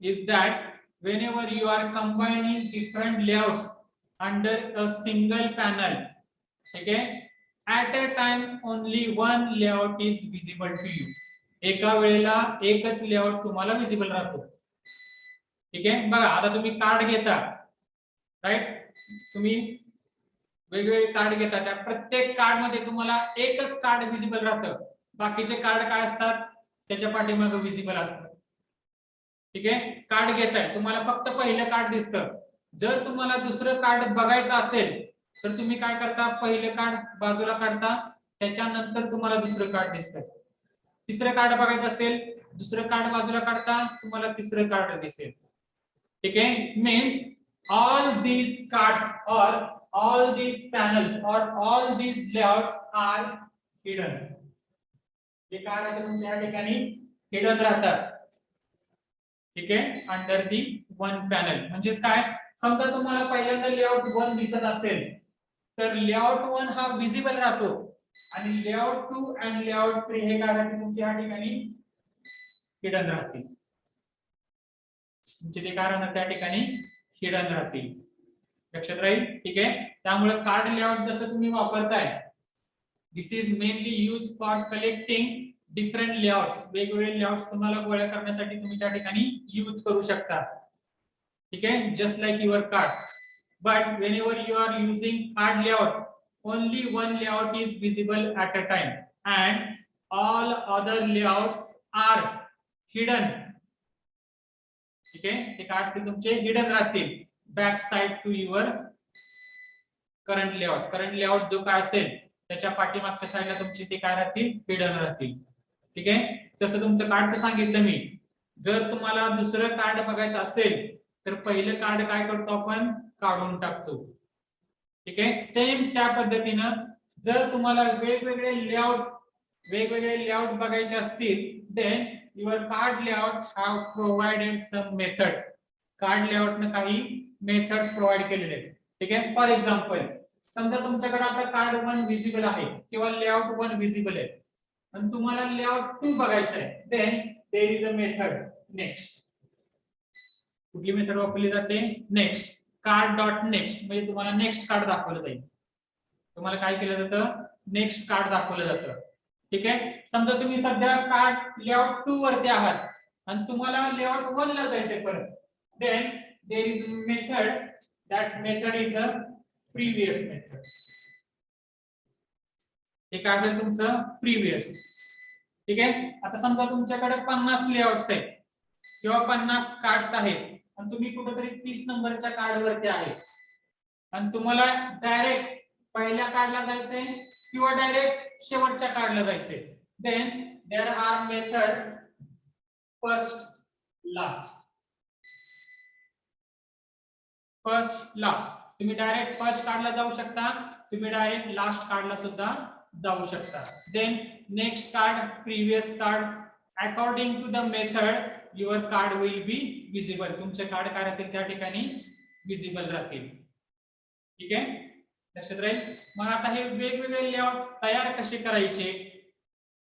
is that whenever you are combining different layouts under a single panel, okay, at a time only one layout is visible to you. एका वेळेला एकच layout तुम्हाला visible राहतो. ठीक आहे. बघा, आता तुम्ही कार्ड घेता, राईट? तुम्ही वेगवेगळे कार्ड घेता, त्या प्रत्येक कार्ड मध्ये तुम्हाला एकच कार्ड विजिबल राहतं. बाकीचे कार्ड काय असतात? त्याच्या पाठीमागे विजिबल असतात. ठीक आहे. कार्ड घेताय, तुम्हाला फक्त पहिलं कार्ड दिसतं. जर तुम्हाला दुसरं कार्ड बघायचं असेल तर तुम्ही काय करता? पहिलं कार्ड बाजूला काढता, त्याच्यानंतर तुम्हाला दुसरं कार्ड दिसतं. तिसरं कार्ड बघायचं असेल, दुसरं कार्ड बाजूला काढता, तुम्हाला तिसरं कार्ड दिसेल. ठीक आहे. Means all these cards or all these panels or all these layouts are hidden. हे कार्ड आहे तुमच्या ठिकाणी हिडन राहतात. ठीक आहे. Under the one panel. म्हणजे काय? समजा तुम्हाला पहिल्यांदा लेआउट 1 दिसत असेल तर लेआउट 1 हा विजिबल राहतो आणि लेआउट 2 आणि लेआउट 3 हे काय राहते? तुमच्या ठिकाणी हिडन राहतील. तुमचे ते कारण त्या ठिकाणी हिडन राहतील. लक्षात राहील. ठीक आहे. त्यामुळे कार्ड लेआउट जसं तुम्ही वापरताय, this is mainly use for collecting different layouts. वेगवेगळे लेआउट्स तुम्हाला गोळा करण्यासाठी तुम्ही त्या ठिकाणी यूज करू शकता. ठीक आहे. Just like your cards. But whenever you are using card layout, only one layout is visible at a time and all other layouts are hidden. ठीक आहे. ते काय असतील? तुमचे हिडन राहतील back side to your current layout. Current layout जो काय असेल त्याच्या पाठीमागच्या साईडला तुमचे ते काय राहतील? हिडन राहतील. ठीक आहे. जसं तुमचं कार्डचं सांगितलं मी, जर तुम्हाला दुसरं कार्ड बघायचं असेल तर पहिलं कार्ड काय करतो? आपण काढून टाकतो. ठीक आहे. सेम त्या पद्धतीनं जर तुम्हाला वेगवेगळे लेआउट बघायचे असतील, then your card layout have provided some methods. Card लेआउटने काही मेथड्स प्रोव्हाइड केलेले आहेत. ठीक आहे. फॉर एक्झाम्पल, समजा तुमच्याकडे आता कार्ड 1 विजिबल आहे किंवा लेआउट 1 विजिबल आहे आणि तुम्हाला लेआउट 2 बघायचं आहे, then there is a method next. कुठली मेथड वापरली जाते? नेक्स्ट. कार्ड डॉट नेक्स्ट म्हणजे तुम्हाला नेक्स्ट कार्ड दाखवलं जाईल. तुम्हाला काय केलं जातं? नेक्स्ट कार्ड दाखवलं जातं. ठीक आहे. समजा तुम्ही सध्या कार्ड लेआउट 2 वरती आहात आणि तुम्हाला लेआउट 1 ला जायचंय परत, then there is a method. That method is a previous method. हे काय असेल तुमचं? प्रिव्हियस. ठीक आहे. आता समजा तुमच्याकडे 50 लेआउट्स आहेत किंवा 50 कार्ड्स आहेत आणि तुम्ही कुठेतरी 30 नंबरच्या कार्ड वरती आहे आणि तुम्हाला डायरेक्ट पहिल्या कार्डला जायचंय किंवा डायरेक्ट शेवटच्या कार्डला जायचंय, then there are method first last. First last. तुम्ही डायरेक्ट फर्स्ट कार्डला जाऊ शकता, तुम्ही डायरेक्ट लास्ट कार्डला सुद्धा जाऊ शकता. Then next card, previous card. According to the method your card will be visible. तुमचे कार्ड काय राहतील? त्या ठिकाणी विजिबल राहतील. ठीक आहे. लक्षात राहील. मग आता हे वेगवेगळे लेआउट तयार कसे करायचे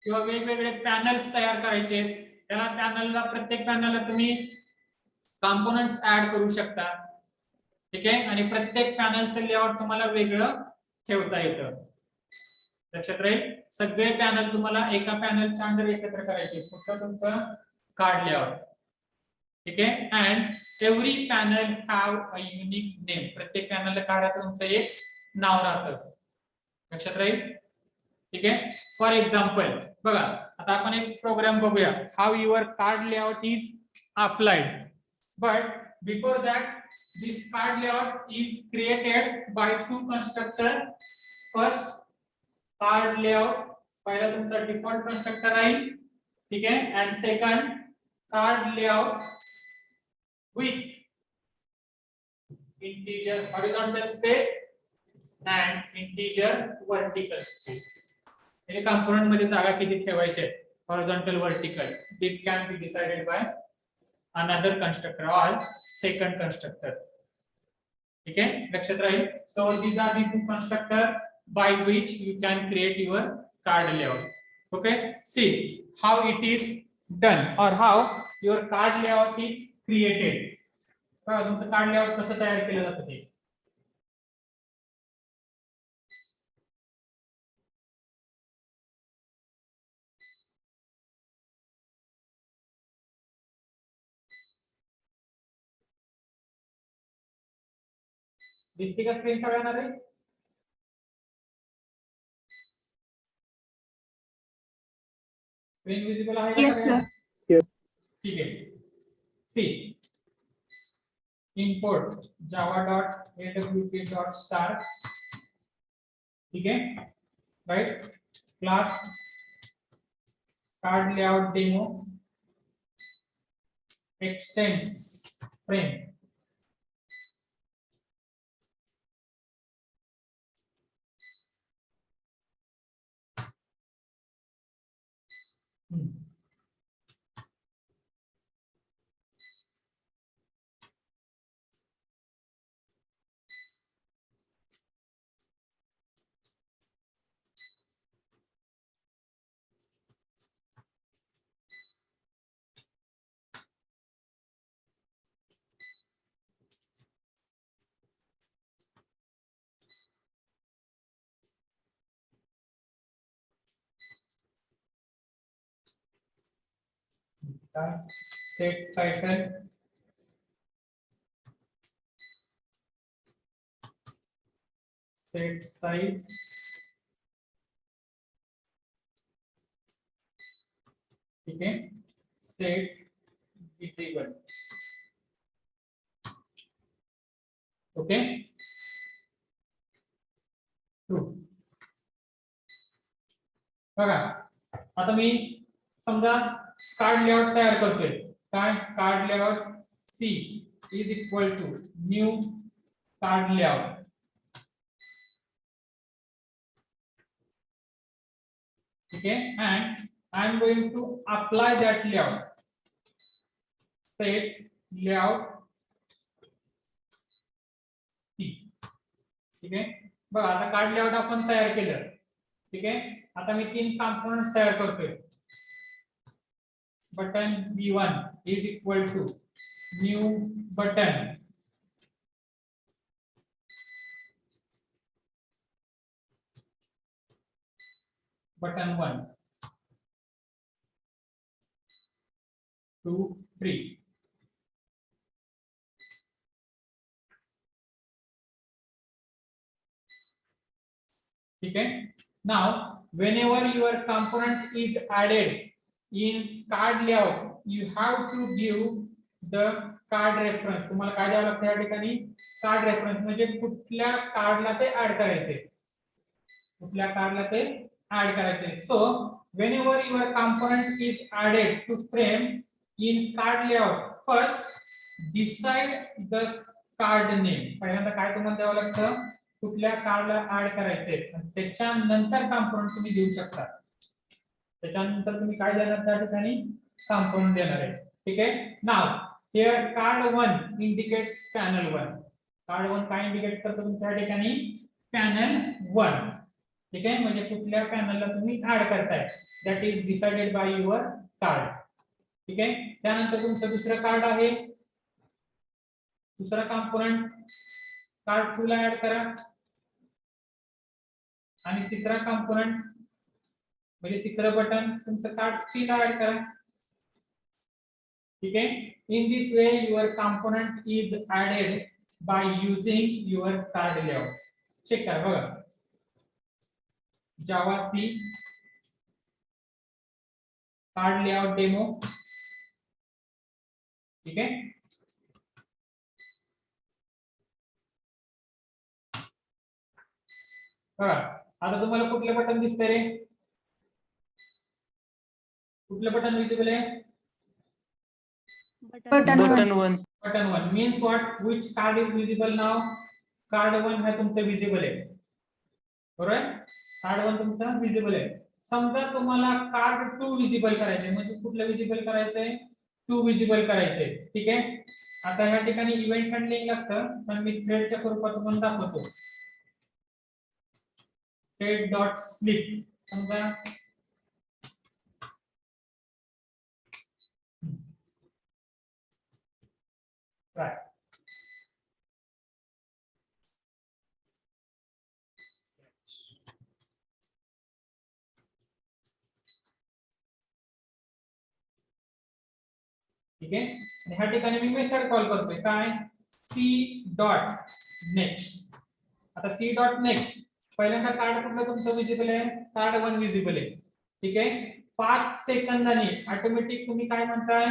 किंवा वेगवेगळे पॅनल्स तयार करायचे, त्याला पॅनलला प्रत्येक पॅनलला तुम्ही कॉम्पोनंट्स ऍड करू शकता. ठीक आहे, आणि प्रत्येक पॅनलचं लेआउट तुम्हाला वेगळं ठेवता येतं. लक्षात राहील. सगळे पॅनल तुम्हाला एका पॅनलच्या अंडर एकत्र करायचे, फक्त तुमचं कार्ड लेआउट. ठीक आहे, and every panel have a unique name. प्रत्येक पॅनलला कार्डाचं तुमचं एक नाव राहतं. लक्षात राहील. ठीक आहे. फॉर एक्झाम्पल बघा, आता आपण एक प्रोग्राम बघूया, how your card layout is applied. But before that this card layout is created by two constructor. First card layout पहिला तुमचा डिफॉल्ट कन्स्ट्रक्टर राहील. ठीक आहे, and second card layout with integer horizontal space and integer vertical space. हे component मध्ये जागा किती ठेवायचे, horizontal vertical, it can be decided by another constructor or second constructor. ठीक आहे, लक्षात राहील. So these are the two constructor by which you can create your card layout. Okay, see how it is done or how your card layout is created. बघा तुमचं card layout कसं तयार केलं जातं ते. दिसते का स्क्रीन सगळ्यांना रे? स्क्रीन विजिबल आहे का
Yes,
सगळ्यांना?
sir.
Yes.
ठीक आहे. See import java.awt.star. ठीक है, right. Class card layout demo extends frame. Set title, set size, ठीक है, set visible. Okay, true. बघा आता मी समजा कार्ड लेआउट तयार करतोय. काय card layout C is equal to new card layout. ठीक है, and I am going to apply that layout. Set layout C. ठीक है, बघा आता कार्ड लेआउट आपण तयार केलं. ठीक है, आता मी तीन कंपोनेंट्स तयार करतोय. Button B1 is equal to new button. Button 1, 2, 3. ठीक है, now whenever your component is added in card layout, you have to give the card reference. तुम्हाला काय द्यावं लागतं या ठिकाणी? कार्ड रेफरन्स म्हणजे कुठल्या कार्डला ते ऍड करायचे, कुठल्या कार्डला ते ऍड करायचे. So whenever your component is added to frame in card layout, first decide the card name. पहिल्यांदा काय तुम्हाला द्यावं लागतं? कुठल्या कार्डला ऍड करायचे, त्याच्यानंतर कंपोनेंट तुम्ही देऊ शकता. त्याच्यानंतर तुम्ही काय देणार त्या ठिकाणी? कंपोनेंट देणार आहे. ठीक आहे, now here card 1 indicates panel 1. Card 1 काय इंडिकेट करतो तुमच्या ठिकाणी? पॅनल 1. ठीक आहे, म्हणजे कुठल्या पॅनलला तुम्ही ऍड करताय that is decided by your card. ठीक आहे, त्यानंतर तुमचं दुसरं कार्ड आहे, दुसरा कंपोनेंट कार्ड 2 ला ऍड करा आणि तिसरा कंपोनेंट म्हणजे तिसरं बटन तुमचं कार्ड 3 ला ऍड करा. ठीक आहे, in this way your component is added by using your card layout. Check करा बघा, Java C card layout demo. ठीक आहे, बघा आता तुम्हाला कुठलं बटन दिसतंय रे, कुठलं बटन विजिबल आहे?
Button
Button
1.
one.
Button 1 means what, which card is visible now? Card 1 हा तुमचं विजिबल आहे, बरोबर. कार्ड 1 तुमचं विजिबल आहे. समजा तुम्हाला कार्ड 2 विजिबल करायचंय, म्हणजे कुठलं विजिबल करायचंय? 2 विजिबल करायचंय. ठीक आहे, आता या ठिकाणी इव्हेंट हँडलिंग लागतं, पण मी थ्रेडच्या स्वरूपात तुम्हाला दाखवतो. थ्रेड डॉट स्लिप समजा काय ठीक आहे, आणि ह्या ठिकाणी मी मेथड कॉल करतोय काय, सी डॉट नेक्स्ट. आता सी डॉट नेक्स्ट पहिल्यांदा कार्ड कुठलं तुमचं विजिबल आहे? कार्ड 1 विजिबल आहे. ठीक आहे, 5 सेकंदांनी ऑटोमॅटिक तुम्ही काय म्हणताय,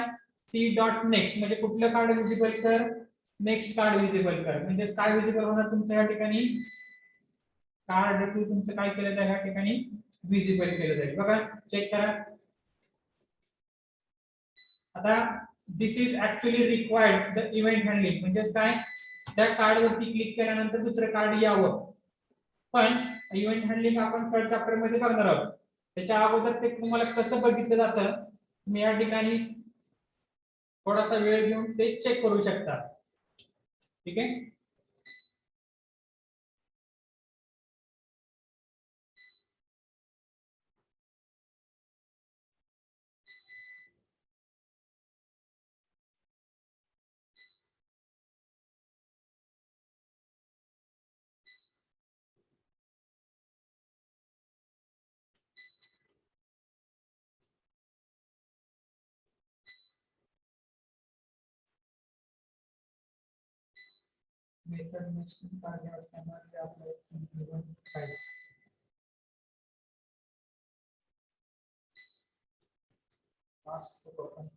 सी डॉट नेक्स्ट म्हणजे कुठलं कार्ड विजिबल कर, नेक्स्ट कार्ड विजिबल कर. म्हणजे काय विजिबल होणार तुमच्या या ठिकाणी, कार्ड 2 तुमचं काय केलं जाईल, या ठिकाणी विजिबल केलं जाईल. बघा चेक करा. आता this is actually required the event handling, म्हणजे काय, त्या कार्ड वरती क्लिक केल्यानंतर दुसरं कार्ड यावं. पण इव्हेंट हँडलिंग आपण थर्ड चॅप्टर मध्ये बघणार आहोत. त्याच्या अगोदर ते तुम्हाला कसं बघितलं जातं, तुम्ही या ठिकाणी थोडासा वेळ घेऊन ते चेक करू शकता. ठीक आहे, मेथड नेक्स्ट कार्ड आपल्याला आपलं फास्ट ओपन.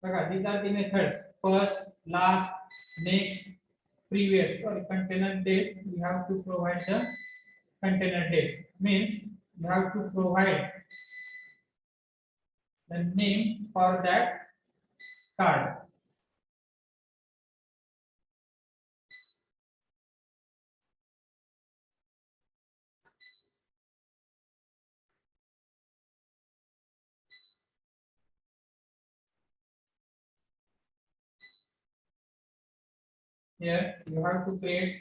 बघा, these are the methods, first, last, next, previous. For container days you have to provide the container days, means you have to provide the name for that card. Here you have to create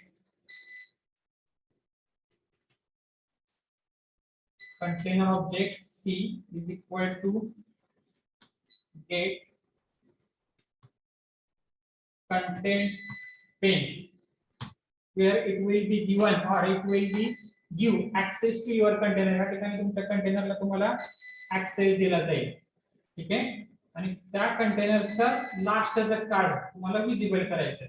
container object C is equal to get content pane, where it will be given or it will be give access to your container. या ठिकाणी तुमच्या कंटेनरला तुम्हाला access दिला जाईल. ठीक आहे, आणि त्या कंटेनरचा लास्टचं कार्ड तुम्हाला विजिबल करायचं.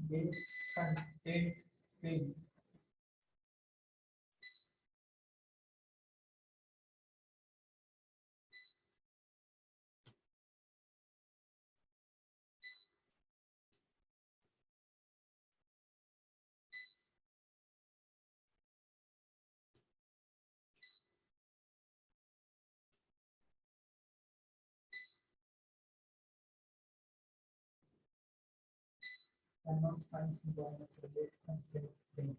get content frame. Cannot find symbol of the get content frame.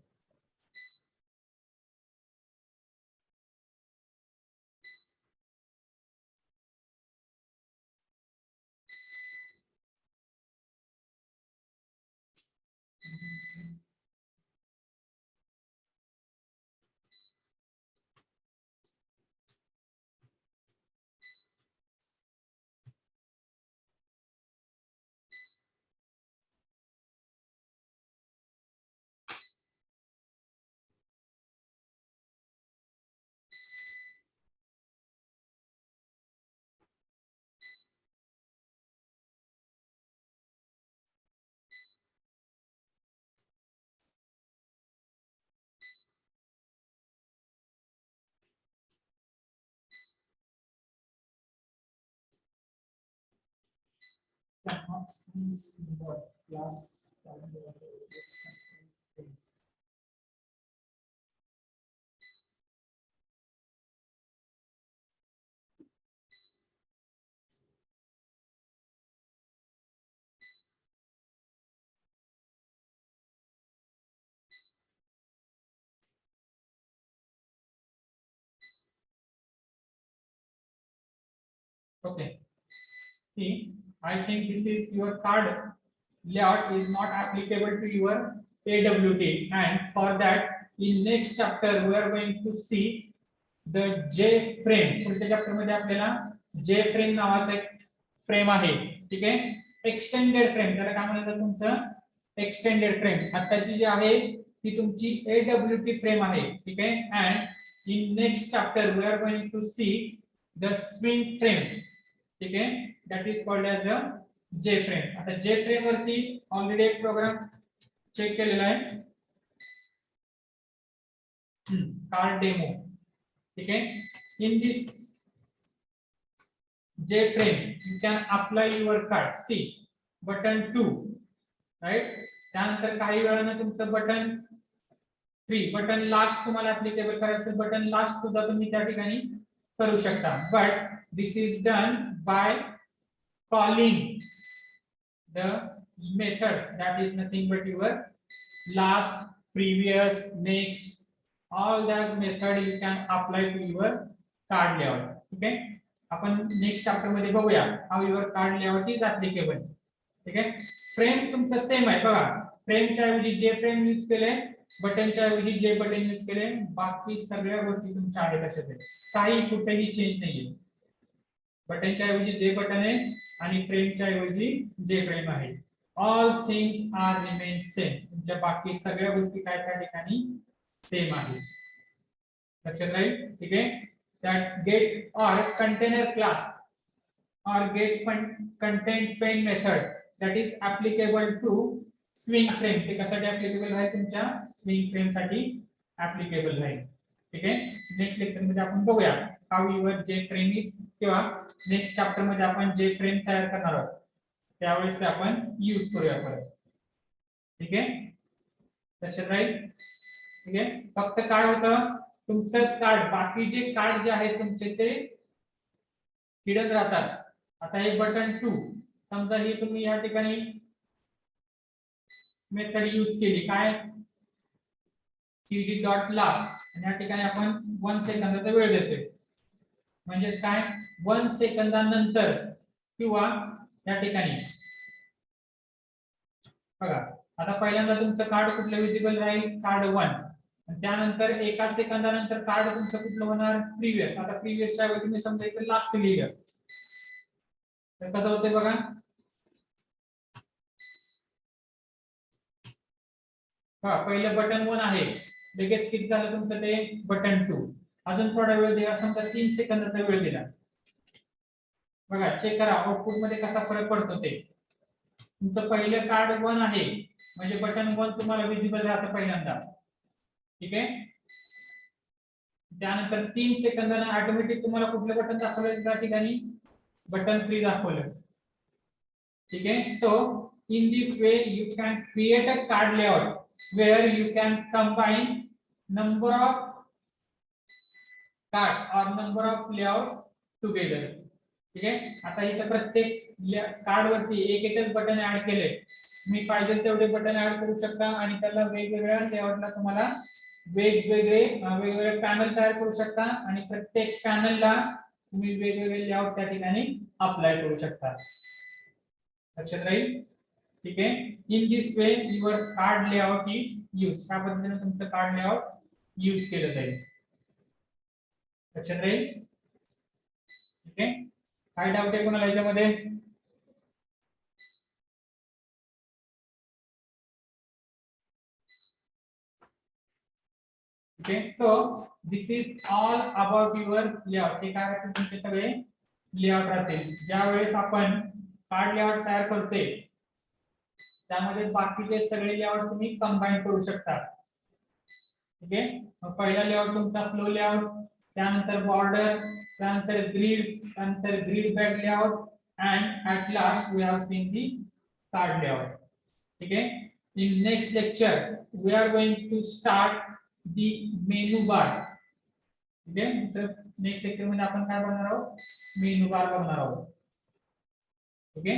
Cannot find symbol class calendar of the get content frame. Okay. See, I think this is your card layout is not applicable to your AWT, and for that in next chapter we are going to see the J frame. पुढच्या chapter मध्ये आपल्याला J frame नावाचा एक frame आहे. ठीक आहे, extended frame त्याला काय म्हणतात तुमचं एक्सटेंडेड फ्रेम. आताची जी आहे ती तुमची AWT फ्रेम आहे. ठीक आहे, and in next chapter we are going to see the swing frame. ठीक आहे, that is called as a J frame. आता J फ्रेम वरती ऑलरेडी एक प्रोग्राम चेक केलेला आहे, कार्ड डेमो. ठीक आहे, in this J frame you can apply your card. See button 2, right? त्यानंतर काही वेळाने तुमचं बटन 3, बटन लास्ट तुम्हाला ऍप्लिकेबल करायचं, बटन लास्ट सुद्धा तुम्ही त्या ठिकाणी करू शकता. But this is done by calling the methods that is nothing but your last, previous, next, all that method you can apply to your card layout. ठीक आहे, आपण नेक्स्ट चॅप्टर मध्ये बघूया how your card layout is applicable. ठीक आहे, frame तुमचं same आहे बघा. फ्रेमच्या ऐवजी जे फ्रेम यूज केले, बटनच्या ऐवजी जे बटन यूज केले, बाकी सगळ्या गोष्टी तुमच्या आहेत तशाच आहेत, काही कुठेही चेंज नाहीये. बटनच्या ऐवजी जे बटन आहे आणि फ्रेमच्या ऐवजी जे फ्रेम आहे. All things are remain same. तुमच्या बाकी सगळ्या गोष्टी काय त्या ठिकाणी सेम आहेत. लक्षात राहील. ठीक आहे, that get or container class or get content pane method that is applicable to swing frame. ते कशासाठी applicable आहे, तुमच्या swing frame साठी applicable आहे. ठीक आहे, नेक्स्ट लेक्चर मध्ये आपण बघूया how your J frame is, किंवा नेक्स्ट चॅप्टर मध्ये आपण J frame तयार करणार आहोत, त्यावेळेस ते आपण यूज करूया परत. ठीक आहे, लक्षात राहील. ठीक आहे, फक्त काय होतं तुमचं कार्ड, बाकी जे कार्ड जे आहेत तुमचे ते हिडन राहतात. आता हे बटन 2 समजा हे तुम्ही या ठिकाणी मेथड यूज केली काय cd डॉट लास्ट, आणि या ठिकाणी आपण 1 सेकंदाचा वेळ देतोय, म्हणजे काय 1 सेकंदानंतर किंवा या ठिकाणी बघा. आता पहिल्यांदा तुमचं कार्ड कुठलं विजिबल राहील, कार्ड 1, आणि त्यानंतर एका सेकंदानंतर कार्ड तुमचं कुठलं होणार, प्रीवियस. आता प्रीवियसच्या ऐवजी तुम्ही समजा इथे लास्ट लिहिलं तर कसं होतंय बघा. पहिलं बटन 1 आहे, लगेच किती झालं तुमचं ते बटन 2. अजून थोडा वेळ दिला, समजा 3 सेकंदाचा वेळ दिला, बघा चेक करा आउटपुट मध्ये कसा फरक पडतो ते. तुमचं पहिलं कार्ड 1 आहे, म्हणजे बटन 1 तुम्हाला विजिबल राहतं पहिल्यांदा. ठीक आहे. त्यानंतर 3 सेकंदाने ऑटोमॅटिक तुम्हाला कुठलं बटन दाखवलं त्या ठिकाणी बटन 3 दाखवलं. ठीक आहे. So in this way you can create a card layout where you can combine number of cards और नंबर ऑफ लेआउट्स टुगेदर. ठीक आहे. आता इथं प्रत्येक कार्ड वरती एकच बटन ऍड केले. मी पाहिजे तेवढे बटन ऍड करू शकता आणि त्याला वेगवेगळ्या लेआउटला तुम्हाला वेगवेगळे पॅनल तयार करू शकता आणि प्रत्येक पॅनलला तुम्ही वेगवेगळे लेआउट त्या ठिकाणी अप्लाय करू शकता. लक्षात राहील. ठीक आहे. In this way your card layout is use. त्या पद्धतीने तुमचं कार्ड लेआउट यूज केलं जाईल. लक्षात राहील. ठीक आहे. काय डाऊट आहे कोणाला याच्यामध्ये? Okay, so this is all about your layout. हे काय राहतील तुमचे सगळे लेआउट राहतील. ज्या वेळेस आपण कार्ड लेआउट तयार करते त्यामध्ये बाकीचे सगळे लेआउट तुम्ही कंबाईन करू शकता. ठीक आहे. मग पहिला लेआउट तुमचा फ्लो लेआउट, त्यानंतर बॉर्डर, त्यानंतर grid bag layout and at last we have seen the card layout. ठीक आहे. In next lecture we are going to start the menu bar. ठीक आहे. नेक्स्ट लेक्चर मध्ये आपण काय बघणार आहोत? मेनू बार बघणार आहोत. ओके.